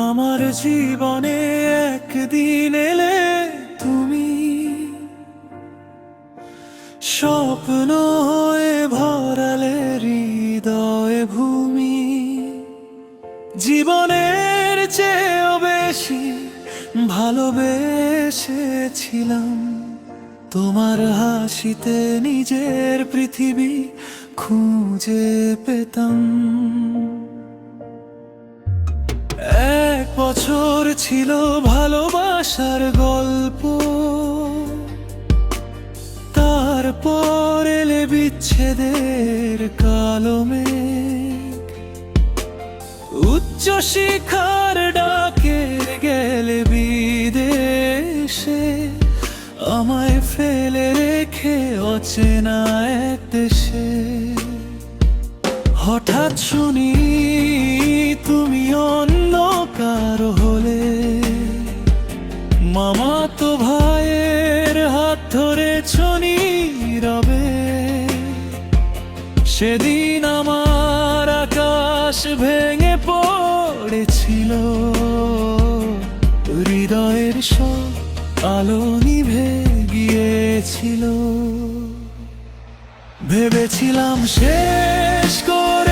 আমার জীবনে একদিন এলে তুমি, স্বপ্ন হয়ে ভরালে হৃদয় ভূমি। জীবনের চেয়েও বেশি ভালোবেসেছিলাম, তোমার হাসিতে নিজের পৃথিবী খুঁজে পেতাম। 1 বছর ছিল ভালোবাসার গল্প, তারপর এলে বিচ্ছেদের কালো মেঘ। উচ্চ শিখার ডাকে গেলে বিদেশে, আমায় ফেলে রেখে অচেনা এক দেশে। হঠাৎ শুনি তুমি অন্য কারো হলে, মামাতো ভাইয়ের হাত ধরেছ নীরবে। সেদিন আমার আকাশ ভেঙে পড়েছিল, হৃদয়ের সব আলো নিভে গিয়েছিল। ভেবেছিলাম শেষ করে